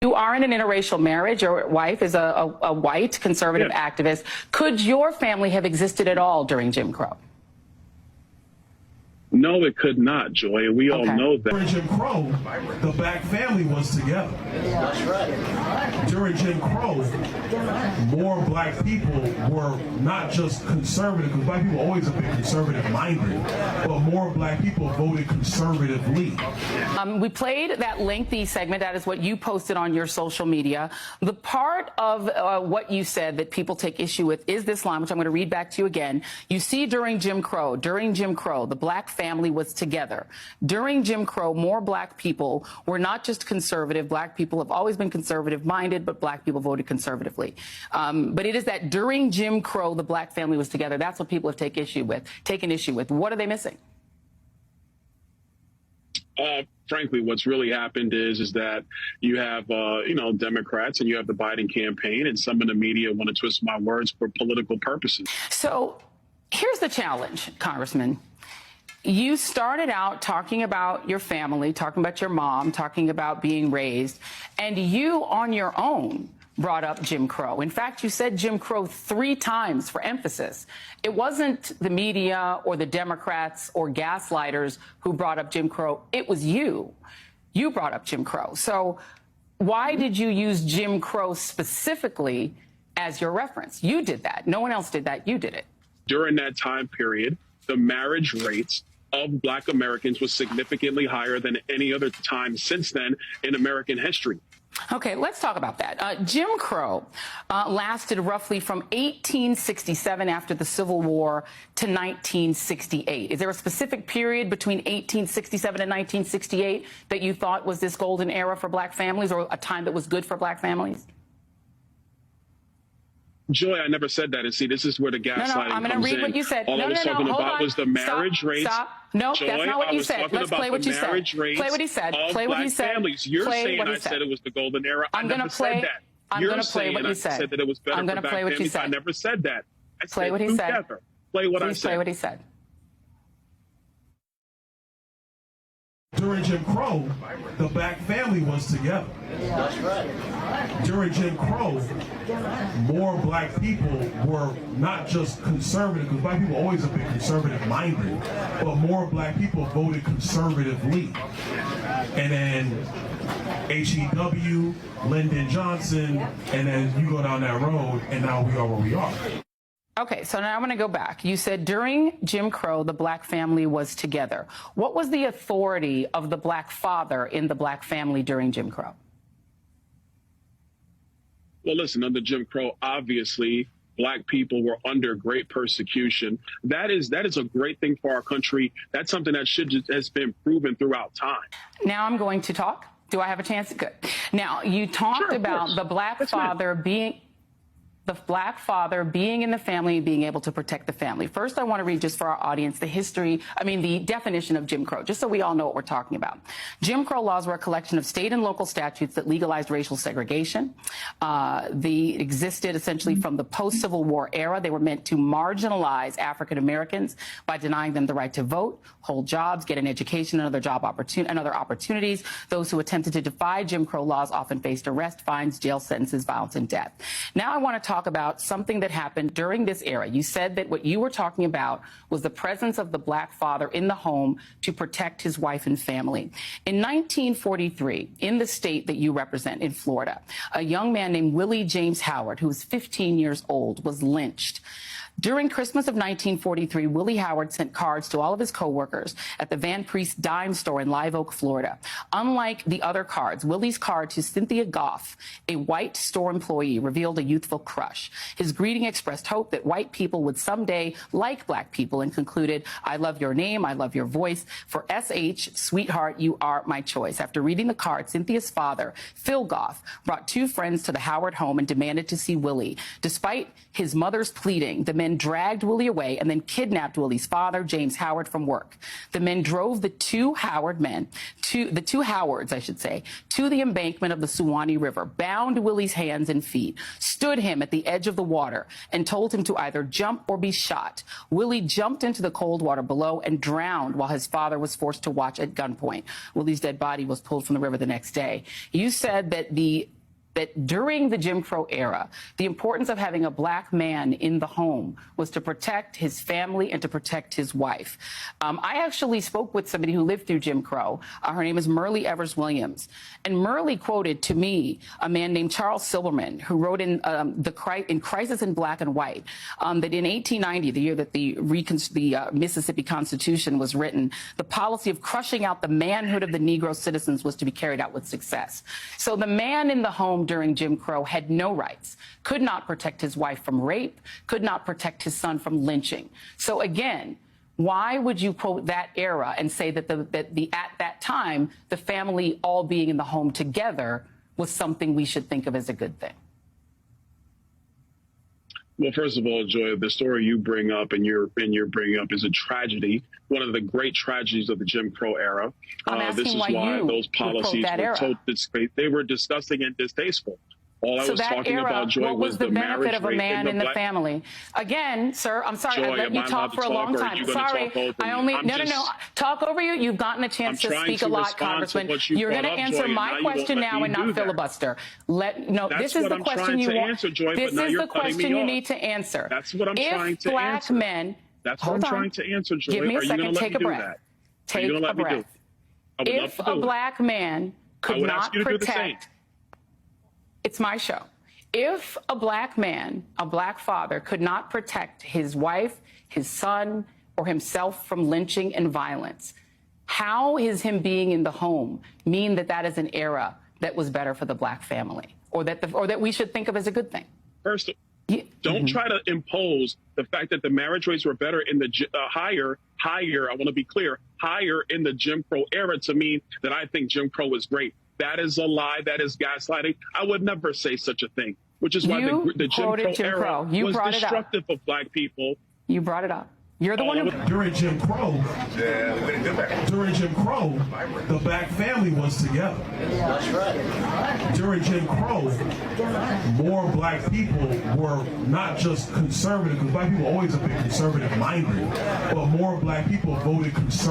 You are in an interracial marriage. Your wife is a white conservative activist. Could your family have existed at all during Jim Crow? No, it could not, Joy. We all know that. During Jim Crow, the black family was together. That's right. During Jim Crow, more black people were not just conservative, because black people always have been conservative-minded, but more black people voted conservatively. We played that lengthy segment. That is what you posted on your social media. The part of what you said that people take issue with is this line, which I'm going to read back to you again. You see, during Jim Crow, the black family was together. During Jim Crow, more black people were not just conservative. Black people have always been conservative-minded, but black people voted conservatively. But it is that during Jim Crow, the black family was together. That's what people have taken issue with. What are they missing? Frankly, what's really happened is that you have, Democrats and you have the Biden campaign, and some in the media want to twist my words for political purposes. So here's the challenge, Congressman. You started out talking about your family, talking about your mom, talking about being raised, and you on your own brought up Jim Crow. In fact, you said Jim Crow 3 times for emphasis. It wasn't the media or the Democrats or gaslighters who brought up Jim Crow. It was you. You brought up Jim Crow. So why did you use Jim Crow specifically as your reference? You did that. No one else did that. You did it. During that time period, the marriage rates of black Americans was significantly higher than any other time since then in American history. Okay, let's talk about that. Jim Crow lasted roughly from 1867 after the Civil War to 1968. Is there a specific period between 1867 and 1968 that you thought was this golden era for black families, or a time that was good for black families? Joy, I never said that. And see, this is where the gaslighting comes in. I'm going to read what you said. All I was talking about was the marriage rates. Stop. No, Joy, that's not what you said. Let's play what you said. Play what he said. Play what he said. Families. You're saying I said it was the golden era. I never said that. I'm going to play what you said. I said that it was better for black families. I never said that. I play what he said. Play what I said. Play what he said. During Jim Crow, the black family was together. That's right. During Jim Crow, more black people were not just conservative, because black people always have been conservative-minded, but more black people voted conservatively. And then H.E.W., Lyndon Johnson, and then you go down that road, and now we are where we are. Okay, so now I'm going to go back. You said during Jim Crow, the black family was together. What was the authority of the black father in the black family during Jim Crow? Well, listen, under Jim Crow, obviously, black people were under great persecution. That is a great thing for our country. That's something that has been proven throughout time. Now I'm going to talk. Do I have a chance? Good. Now, you talked about the black father being in the family and being able to protect the family. First, I want to read, just for our audience, the definition of Jim Crow, just so we all know what we're talking about. Jim Crow laws were a collection of state and local statutes that legalized racial segregation. They existed essentially from the post-Civil War era. They were meant to marginalize African Americans by denying them the right to vote, hold jobs, get an education, and other opportunities. Those who attempted to defy Jim Crow laws often faced arrest, fines, jail sentences, violence, and death. Now I want to talk about something that happened during this era. You said that what you were talking about was the presence of the black father in the home to protect his wife and family. In 1943, in the state that you represent, in Florida, a young man named Willie James Howard, who was 15 years old, was lynched. During Christmas of 1943, Willie Howard sent cards to all of his coworkers at the Van Priest dime store in Live Oak, Florida. Unlike the other cards, Willie's card to Cynthia Goff, a white store employee, revealed a youthful crush. His greeting expressed hope that white people would someday like black people, and concluded, "I love your name, I love your voice. For SH, sweetheart, you are my choice." After reading the card, Cynthia's father, Phil Goff, brought 2 friends to the Howard home and demanded to see Willie. Despite his mother's pleading, the men dragged Willie away and then kidnapped Willie's father, James Howard, from work. The men drove the two Howards, to the embankment of the Suwannee River, bound Willie's hands and feet, stood him at the edge of the water, and told him to either jump or be shot. Willie jumped into the cold water below and drowned while his father was forced to watch at gunpoint. Willie's dead body was pulled from the river the next day. You said that the that during the Jim Crow era, the importance of having a black man in the home was to protect his family and to protect his wife. I actually spoke with somebody who lived through Jim Crow. Her name is Myrlie Evers Williams. And Myrlie quoted to me a man named Charles Spelman, who wrote in Crisis in Black and White, that in 1890, the year that the Mississippi Constitution was written, the policy of crushing out the manhood of the Negro citizens was to be carried out with success. So the man in the home during Jim Crow had no rights, could not protect his wife from rape, could not protect his son from lynching. So again, why would you quote that era and say that at that time, the family all being in the home together was something we should think of as a good thing? Well, first of all, Joy, the story you bring up and you're bringing up is a tragedy, one of the great tragedies of the Jim Crow era. This is why those policies were so they were disgusting and distasteful. All I was talking about, Joy, was the benefit of a man in the family. Again, sir, I'm sorry, I let you talk for a long time. Sorry, talk over you. You've gotten a chance to speak a lot, Congressman. You're going to answer my question now and not filibuster. This is the question you want. This is the question you need to answer. That's what I'm trying to answer. If black men, that's what I'm trying to answer, Joy. Give me a second. Take a breath. Take a breath. If a black man could not protect. It's my show. If a black man, a black father, could not protect his wife, his son, or himself from lynching and violence, how is him being in the home mean that that is an era that was better for the black family, or that we should think of as a good thing? First, don't try to impose the fact that the marriage rates were better in the higher, I want to be clear, higher in the Jim Crow era to mean that I think Jim Crow is great. That is a lie. That is gaslighting. I would never say such a thing, which is why the Jim Crow era was destructive of black people. You brought it up. You're the one who... During Jim Crow, the black family was together. That's right. During Jim Crow, more black people were not just conservative, because black people always have been conservative-minded, but more black people voted conservative.